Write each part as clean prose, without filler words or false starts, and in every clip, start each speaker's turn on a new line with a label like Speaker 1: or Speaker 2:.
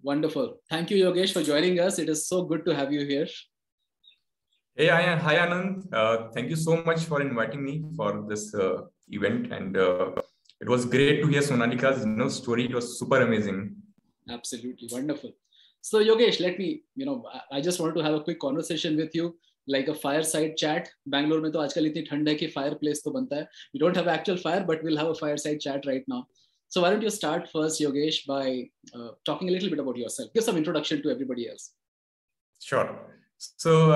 Speaker 1: Wonderful. Thank you, Yogesh, for joining us. It is so good to have you here.
Speaker 2: Hey, hi Anand. Thank you so much for inviting me for this event, and it was great to hear Sonalika's story. It was super amazing.
Speaker 1: Absolutely wonderful. So, Yogesh, let me, I just wanted to have a quick conversation with you, like a fireside chat. Bangalore में तो आजकल इतनी ठंड है कि fireplace तो बनता है. We don't have actual fire, but we'll have a fireside chat right now. So why don't you start first, Yogesh, by talking a little bit about yourself. Give some introduction to everybody else.
Speaker 2: Sure. So,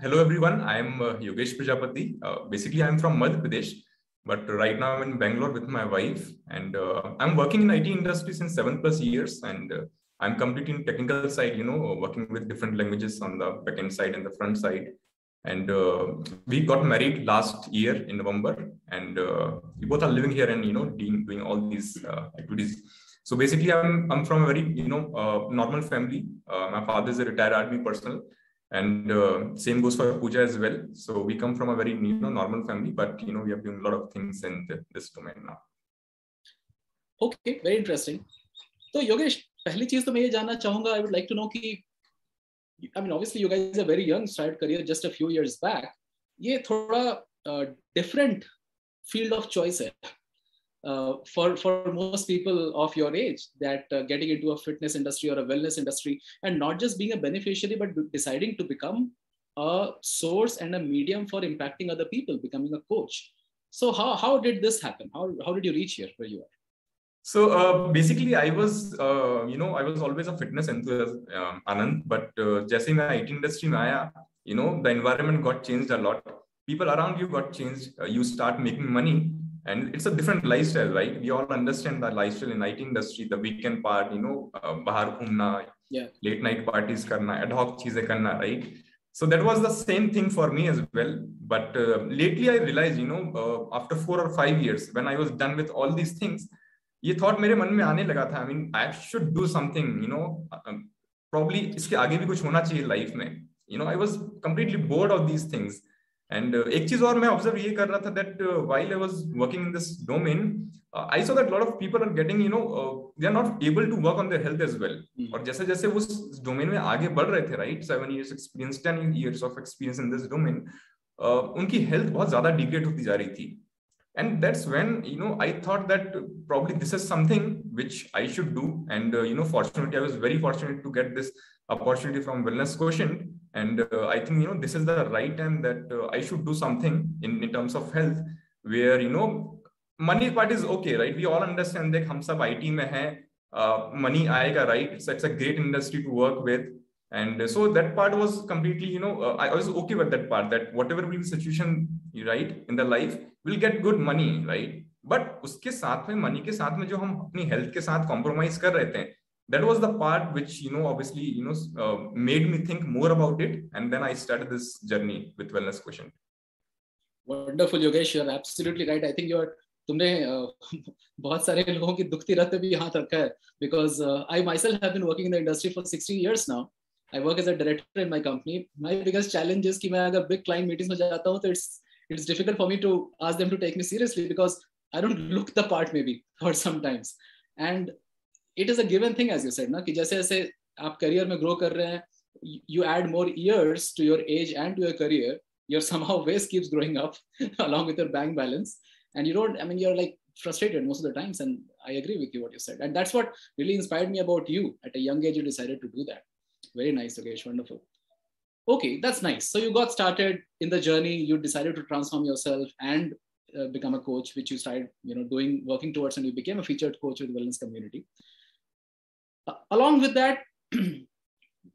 Speaker 2: hello everyone. I'm Yogesh Prajapati. Basically, I'm from Madhya Pradesh, but right now I'm in Bangalore with my wife, and I'm working in IT industry since 7+ years, and I'm completely in technical side, working with different languages on the backend side and the front side. And we got married last year in November, and we both are living here and doing all these activities. So basically, I'm from a very normal family. My father is a retired army personnel, and same goes for Pooja as well. So we come from a very normal family, but we are doing a lot of things in this domain now.
Speaker 1: Okay, very interesting. So Yogesh, पहली चीज तो मैं ये जानना चाहूंगा. I would like to know कि, I mean, obviously you guys are very young, started career just a few years back. ये थोड़ा different field of choice है. For most people of your age, that getting into a fitness industry or a wellness industry, and not just being a beneficiary, but deciding to become a source and a medium for impacting other people, becoming a coach. So how did this happen? How did you reach here where you are?
Speaker 2: So basically, I was I was always a fitness enthusiast, Anand. But जैसे मैं IT industry में आया, the environment got changed a lot. People around you got changed. You start making money. And it's a different lifestyle, right? We all understand the lifestyle in IT industry, the weekend part, bahar ghumna, late night parties karna, ad hoc cheeze karna, right? So that was the same thing for me as well. But lately I realized, after 4 or 5 years, when I was done with all these things, ये thought मेरे मन में आने लगा था. I mean, I should do something, probably इसके आगे भी कुछ होना चाहिए life में. I was completely bored of these things. And एक चीज और मैं ऑब्जर्व ये कर रहा था that while I was working in this domain, I saw that a lot of people are getting, they are not able to work on their health as well. और जैसे जैसे वो उस डोमेन में आगे बढ़ रहे थे, right, 7 years experience, 10 years of experience in this domain, उनकी हेल्थ बहुत ज्यादा डिग्रेड होती जा रही थी. And that's when, I thought that probably this is something which I should do. And, fortunately, I was very fortunate to get this opportunity from Wellness Quotient. And I think, this is the right time that I should do something in terms of health where, money part is okay, right? We all understand that hum sab IT mein hai, money aayega, right? So it's a great industry to work with. And so that part was completely, I was okay with that part, that whatever will be the situation, right, in the life, will get good money, right? But उसके साथ में, money के साथ में जो हम अपनी health के साथ compromise कर रहे थे, that was the part which, obviously, made me think more about it. And then I started this journey with Wellness Quotient.
Speaker 1: Wonderful, Yogesh. You're absolutely right. I think तुमने बहुत सारे लोगों की दुखती रात पे भी हाथ रखा है, because I myself have been working in the industry for 16 years now. I work as a director in my company. My biggest challenge is कि मैं अगर big client meetings में जाता हूँ, तो it's difficult for me to ask them to take me seriously because I don't look the part maybe or sometimes. And it is a given thing, as you said, ना कि जैसे जैसे आप career में grow कर रहे हैं, you add more years to your age and to your career, your somehow waist keeps growing up along with your bank balance, and you're like frustrated most of the times. And I agree with you what you said, and that's what really inspired me about you. At a young age, you decided to do that. Very nice, Yogesh. Wonderful. Okay, that's nice. So you got started in the journey. You decided to transform yourself and become a coach, which you started, working towards, and you became a featured coach with the wellness community. Along with that,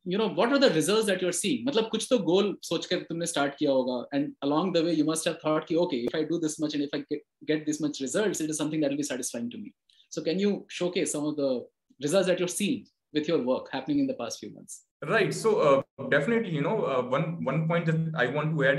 Speaker 1: what are the results that you're seeing? मतलब कुछ तो goal सोच कर तुमने start किया होगा, and along the way you must have thought कि okay, if I do this much and if I get this much results, it is something that will be satisfying to me. So can you showcase some of the results that you're seeing with your work happening in the past few months?
Speaker 2: Right. So definitely, one point that I want to add,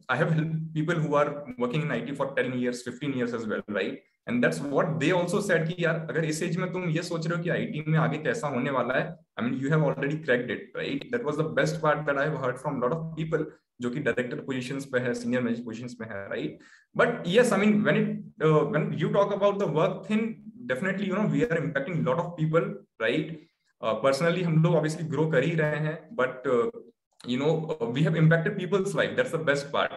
Speaker 2: I have helped people who are working in IT for 10 years, 15 years as well, right? And that's what they also said कि यार अगर इस as में तुम ये सोच रहे हो कि IT में आगे कैसा होने वाला है, I mean, you have already cracked it, right? That was the best part that I have heard from a lot of people जो कि director positions पे है, senior manager positions पे है, right? But yes, I mean, when you talk about the work thing, definitely, we are impacting a lot of people, right? Personally हम लोग obviously grow कर ही रहे हैं, but we have impacted people's life, that's the best part,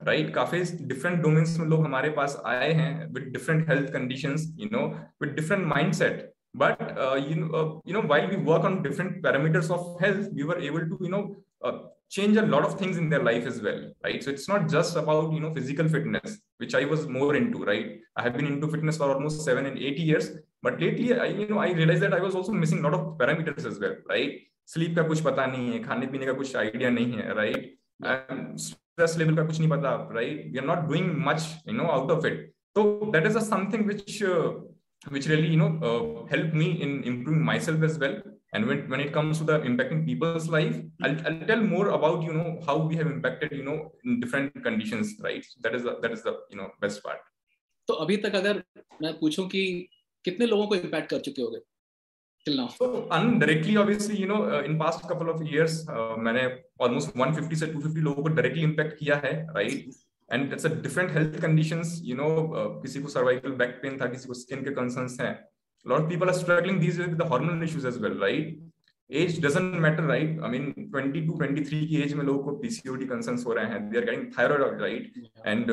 Speaker 2: right? काफी different domains में लोग हमारे पास आए हैं with different health conditions, with different mindset, but while we work on different parameters of health, we were able to change a lot of things in their life as well, right? So it's not just about physical fitness, which I was more into, right? I have been into fitness for almost 7 and 8 years, but lately I realized that I was also missing a lot of parameters as well, right? Sleep का कुछ पता नहीं है, खाने पीने का कुछ idea नहीं है, right? Stress level का कुछ नहीं पता, right? We are not doing much out of it. So that is something which really helped me in improving myself as well. And when it comes to the impacting people's life, I'll tell more about how we have impacted in different conditions, right? So that is the best part.
Speaker 1: तो अभी तक अगर मैं पूछूं कि कितने लोगों को इम्पैक्ट कर चुके होगे till now?
Speaker 2: So indirectly, obviously, in past couple of years, मैंने almost 150 से 250 लोगों को directly impact किया है, right? And it's a different health conditions, किसी को cervical back pain था, किसी को skin के concerns हैं. A lot of people are struggling these days with the hormonal issues as well, right? Age doesn't matter, right? I mean, 22, 23 की age में लोगों को PCOD concerns हो रहे हैं. They are getting thyroid, right? Yeah. And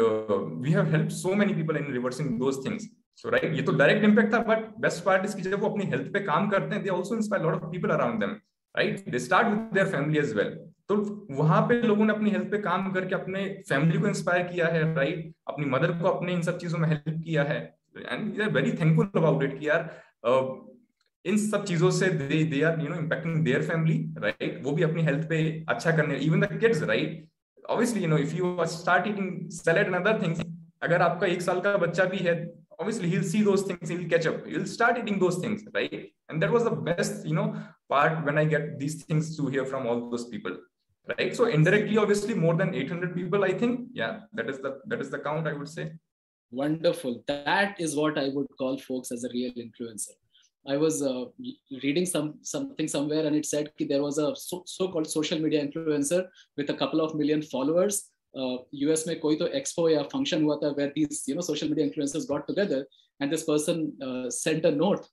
Speaker 2: we have helped so many people in reversing those things. So, right, ये तो direct impact था, but best part is कि जब वो अपनी health पे काम करते हैं, they also inspire a lot of people around them, right? They start with their family as well. तो वहां पे लोगों ने अपनी हेल्थ पे काम करके अपने फैमिली को इंस्पायर किया है, राइट? अपनी मदर को अपने इन सब चीजों में हेल्प किया है, and we are very thankful about it कि यार इन सब चीजों से they are impacting their family, right? वो भी अपनी हेल्थ पे अच्छा करने, even the kids, right? Obviously if you start eating salad and other things, अगर आपका 1 साल का बच्चा भी है, obviously he'll see those things, he'll catch up, he'll start eating those things, right? And that was the best part when I get these things to hear from all those people, right? So indirectly, obviously more than 800 people, I think. Yeah, that is the count, I would say.
Speaker 1: Wonderful. That is what I would call folks as a real influencer. I was reading something somewhere, and it said that there was a so-called social media influencer with a couple of million followers. US में कोई तो expo या function हुआ था where these social media influencers got together, and this person sent a note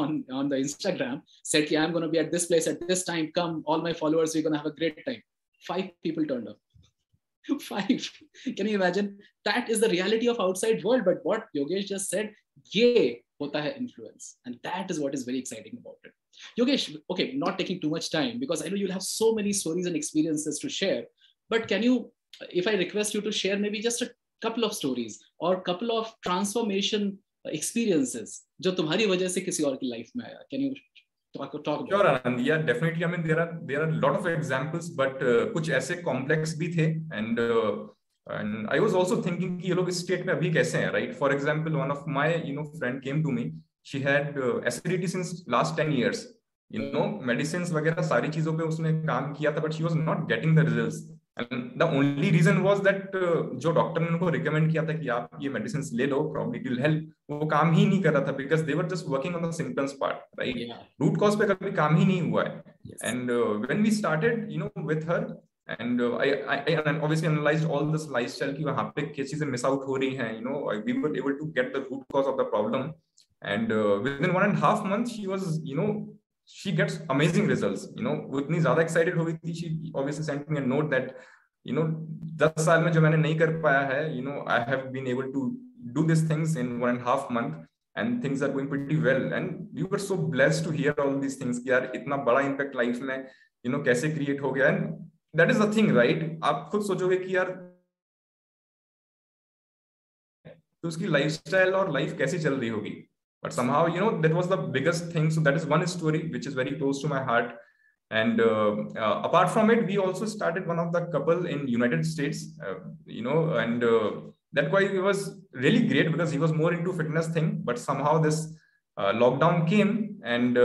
Speaker 1: on the Instagram, said कि I'm going to be at this place at this time, come all my followers, we're going to have a great time. 5 people turned up. 5. Can you imagine? That is the reality of outside world. But what Yogesh just said, ये होता है influence, and that is what is very exciting about it. Yogesh, okay, not taking too much time because I know you'll have so many stories and experiences to share, but can you, if I request you to share maybe just a couple of stories or couple of transformation experiences जो तुम्हारी वजह से किसी और की life में आया, can you talk about?
Speaker 2: Sure, Anand. Yeah, definitely. I mean, there are a lot of examples, but कुछ ऐसे complex भी थे, and I was also thinking कि ये लोग इस state में अभी कैसे हैं, right? For example, one of my friend came to me. She had acidity since last 10 years. Medicines वगैरह सारी चीजों पे उसने काम किया था, but she was not getting the results. And the only reason was that जो डॉक्टर ने उनको रिकमेंड किया था कि आप ये मेडिसिन ले लो, probably it will help, वो काम ही नहीं कर रहा था because they were just working on the symptoms part, right? Yeah. Root cause पे कभी काम ही नहीं हुआ है. Yes. And when we started, with her, and I obviously analyzed all this lifestyle कि वहाँ पे क्या चीजें miss out हो रही हैं, we were able to get the root cause of the problem, and within 1.5 months she was, she gets amazing results. वो इतनी ज्यादा excited हो गई थी. She obviously sent me a note that 10 साल में जो मैंने नहीं कर पाया है, I have been able to do these things in 1.5 months, and things are going pretty well. And we were so blessed to hear all these things कि यार इतना बड़ा impact life में कैसे create हो गया. And that is the thing, right? आप खुद सोचोगे कि यार तो उसकी lifestyle और life कैसी चल रही होगी. But somehow, that was the biggest thing. So that is one story which is very close to my heart. And apart from it, we also started one of the couple in United States, and that guy was really great because he was more into fitness thing. But somehow this lockdown came, and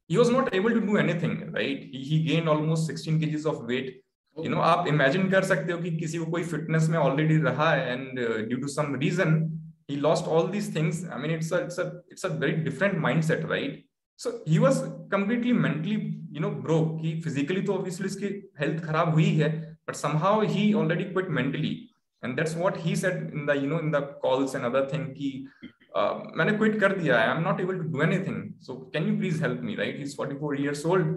Speaker 2: he was not able to do anything, right? He gained almost 16 kgs of weight. आप imagine कर सकते हो कि किसी को कोई fitness में already रहा है, and due to some reason, he lost all these things. I mean, it's a very different mindset, right? So he was completely mentally, broke. He physically, तो obviously उसकी health खराब हुई है, but somehow he already quit mentally, and that's what he said in the, in the calls and other thing कि मैंने quit कर दिया, I am not able to do anything, so can you please help me, right? He is 44 years old,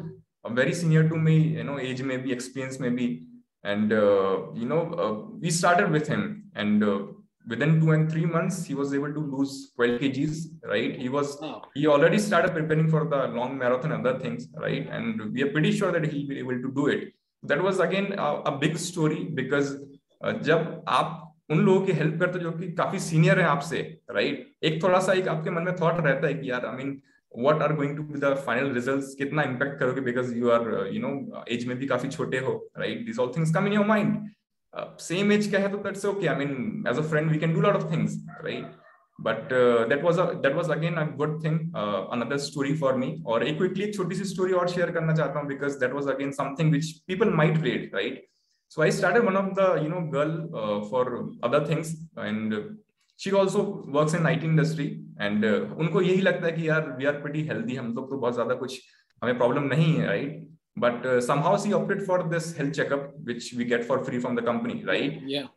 Speaker 2: very senior to me, age में भी, experience में भी, and we started with him, and within 2 and 3 months he was able to lose 12 kgs, right? He already started preparing for the long marathon and other things, right? And we are pretty sure that he'll be able to do it. That was again a big story, because जब आप उन लोगों की help करते जो कि काफी senior है आपसे, राइट? एक थोड़ा सा एक आपके मन में थॉट रहता है कि यार, I mean, what are going to be the final results, कितना impact करोगे, because you are age में भी काफी छोटे हो, right? These all things come in your mind. Same age का है तो that's okay, I mean, as a friend we can do a lot of things, right? But that was again a good thing, another story for me. और एक quickly छोटी सी story और share करना चाहता हूँ, because that was again something which people might relate, right? So I started one of the girl for other things, and she also works in IT industry, and उनको यही लगता है कि यार we are pretty healthy, हम लोग तो बहुत ज्यादा कुछ हमें problem नहीं है, right? But somehow she opted for this health checkup, which we get for free from the company, right?
Speaker 1: Yeah.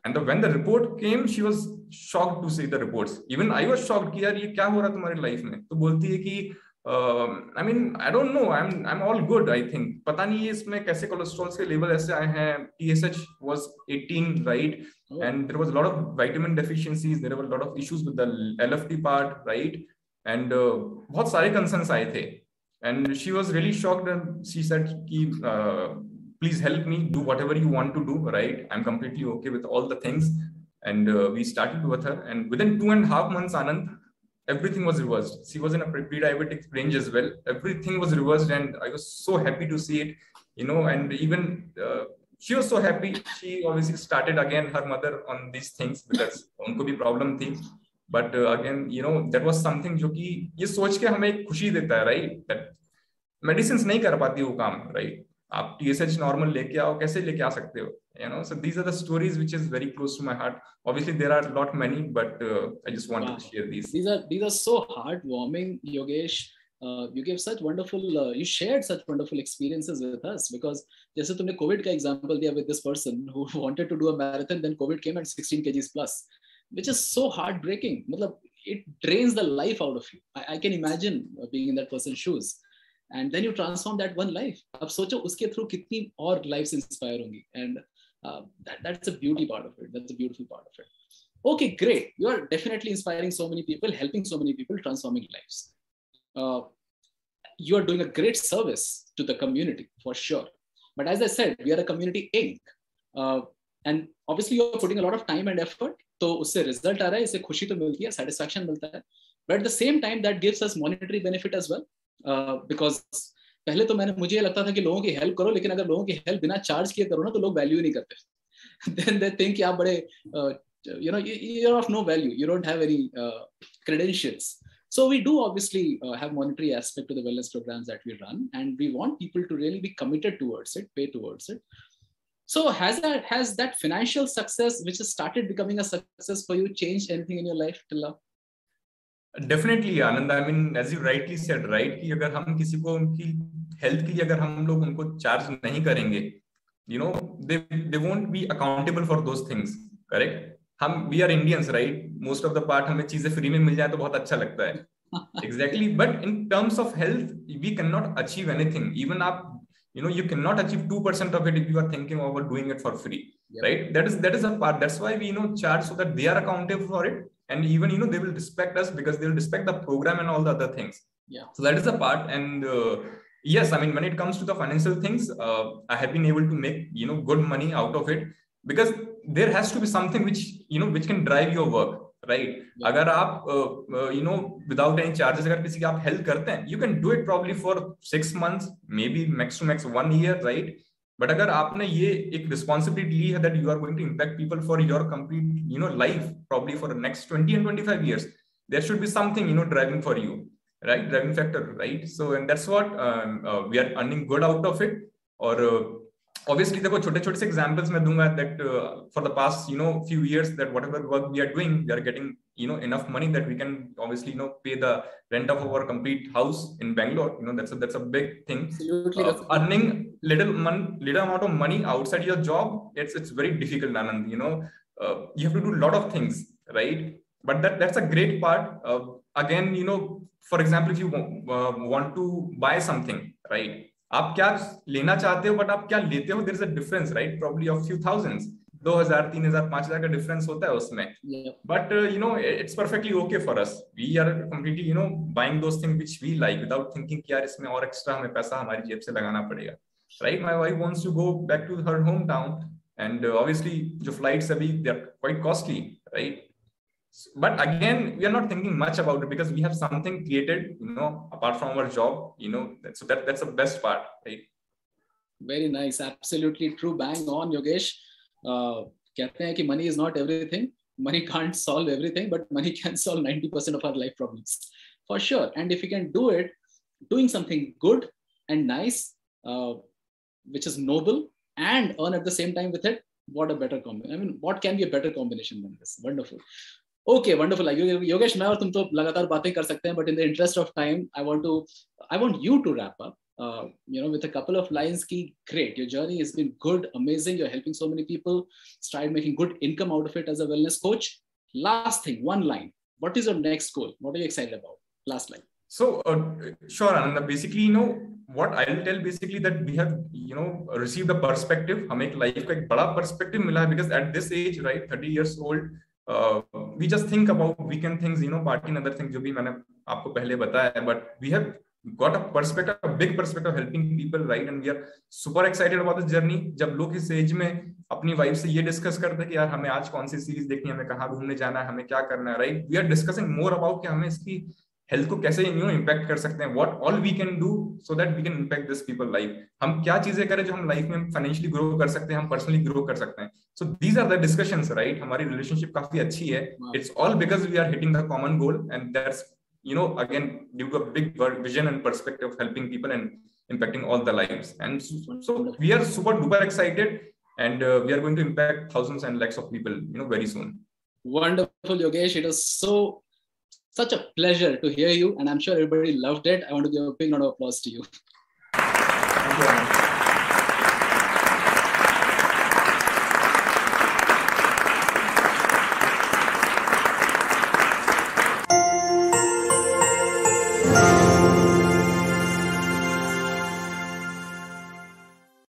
Speaker 2: And when the report came, she was shocked to see the reports. Even I was shocked कि यार ये क्या हो रहा है तुम्हारी life में? तो बोलती है कि I mean, I don't know, I'm all good, I think. पता नहीं ये इसमें कैसे कोलेस्ट्रॉल के लेवल ऐसे आए हैं. TSH was 18, right? Oh. And there was a lot of vitamin deficiencies, there were a lot of issues with the LFT part, right? And बहुत सारे concerns आए थे. And she was really shocked, and she said कि please help me, do whatever you want to do, right? I'm completely okay with all the things. And we started with her, and within 2.5 months, Anand, everything was reversed. She was in a pre-diabetic range as well. Everything was reversed, and I was so happy to see it, and even she was so happy. She obviously started again her mother on these things, because उनको भी problem थी. But again, that was something जो कि ये सोच के हमें एक खुशी देता है, right? That medicines नहीं कर पाती वो काम, right? आप TSH normal लेके आओ, कैसे लेके आ सकते हो? So these are the stories which is very close to my heart. Obviously there are not many, but I just wanted to share these.
Speaker 1: These are so heartwarming, Yogesh. You gave such wonderful, you shared such wonderful experiences with us, because जैसे तुमने COVID का example दिया with this person who wanted to do a marathon, then COVID came at 16 kgs plus, which is so heartbreaking. मतलब it drains the life out of you. I can imagine being in that person's shoes. And then you transform that one life. अब सोचो उसके through कितनी और lives inspire होंगी. And that's a beauty part of it. That's a beautiful part of it. Okay, great. You are definitely inspiring so many people, helping so many people, transforming lives. You are doing a great service to the community for sure. But as I said, we are a community Inc. And obviously you are putting a lot of time and effort. तो उससे result आ रहा है, इससे खुशी तो मिलती है, satisfaction मिलता है. But at the same time, that gives us monetary benefit as well. Because पहले तो मुझे ये लगता था कि लोगों की हेल्प करो, लेकिन अगर लोगों की हेल्प बिना चार्ज किए करो ना, तो लोग वैल्यू नहीं करते. Then they think कि आप बड़े you're of no value, you don't have any credentials. So we do obviously have monetary aspect to the wellness programs that we run, and we want people to really be committed towards it, pay towards it. So has that financial success, which has started becoming a success for you, changed anything in your life till now?
Speaker 2: Definitely, Anand. I mean, as you rightly said, right, कि अगर हम किसी को उनकी health के लिए अगर हम लोग उनको चार्ज नहीं करेंगे, they won't be accountable for those things, correct? we are Indians, right? Most of the part हमें चीजें फ्री में मिल जाए तो बहुत अच्छा लगता है. Exactly. But in terms of health, we cannot achieve anything. Even you cannot achieve 2% of it if you are thinking about doing it for free, yep. Right? That is a part. That's why we charge, so that they are accountable for it, and even they will respect us, because they will respect the program and all the other things.
Speaker 1: Yeah.
Speaker 2: So that is a part. And yes, I mean, when it comes to the financial things, I have been able to make good money out of it, because there has to be something which which can drive your work, right? Yeah. अगर आप without any charges अगर किसी की आप help करते हैं, you can do it probably for 6 months, maybe max to max 1 year, right? But अगर आपने ये एक responsibility ली है that you are going to impact people for your complete life, probably for the next 20 and 25 years, there should be something driving for you, right? Driving factor, right? So and that's what we are earning good out of it. Or obviously देखो छोटे छोटे से examples मैं दूंगा that for the past few years, that whatever work we are doing, we are getting enough money that we can obviously pay the rent of our complete house in Bangalore. That's a big thing.
Speaker 1: Absolutely.
Speaker 2: Earning little amount of money outside your job, it's very difficult, Anand. You have to do a lot of things, right? But that's a great part. Again, you know, for example, if you want to buy something, right? आप क्या लेना चाहते हो, but आप क्या लेते हो? There is a difference, right? Probably of few thousands. 2000, 3000, 5000 का difference होता है उसमें.
Speaker 1: Yeah.
Speaker 2: But you know, it's perfectly okay for us. We are completely, you know, buying those things which we like without thinking कि यार इसमें और extra हमें पैसा हमारी जेब से लगाना पड़ेगा. Right? My wife wants to go back to her hometown, and obviously, जो flights अभी they're quite costly, right? But again, we are not thinking much about it because we have something created, you know, apart from our job, you know. So that's the best part, right?
Speaker 1: Very nice. Absolutely true. Bang on, Yogesh. कहते हैं कि money is not everything. Money can't solve everything, but money can solve 90% of our life problems, for sure. And if you can do it, doing something good and nice, which is noble, and earn at the same time with it, what a better combination. I mean, what can be a better combination than this? Wonderful. Okay, wonderful. Yogesh, मैं और तुम तो लगातार बातें कर सकते हैं, but in the interest of time, I want you to wrap up, you know, with a couple of lines. Ki, great, your journey has been good, amazing. You're helping so many people, started making good income out of it as a wellness coach. Last thing, one line. What is your next goal? What are you excited about? Last line.
Speaker 2: So, sure, Ananda. Basically, you know, what I'll tell basically that we have, you know, received a perspective. हमें एक life का एक बड़ा perspective मिला है, because at this age, right, 30 years old, we just think about weekend things, you know, party and other things जो भी मैंने आपको पहले बताया है, but we have got a perspective, a big perspective, helping people, right? And we are super excited about this journey. जब लोग इस एज में अपनी वाइफ से ये डिस्कस करते हैं कि यार हमें आज कौन सी सीरीज देखनी है, हमें कहाँ घूमने जाना है, हमें क्या करना है, right? We are discussing more about कि हमें इसकी हेल्थ को कैसे इम्पैक्ट कर सकते हैं, what all we can do so that we can impact this people life. हम क्या चीजें करें जो हम लाइफ में फाइनेंशियली ग्रो कर सकते हैं, हम पर्सनली ग्रो कर सकते हैं. So these are the discussions, right? हमारी रिलेशनशिप काफी अच्छी है. It's all because we are hitting the common goal, and that's, you know, again, due to a big vision and perspective of helping people and impacting all the lives. And so we are super duper excited, and we are going to impact thousands and lakhs of people, you know, very soon.
Speaker 1: Wonderful, Yogesh. It was such a pleasure to hear you, and I'm sure everybody loved it. I want to give a big round of applause to you.
Speaker 2: Thank you.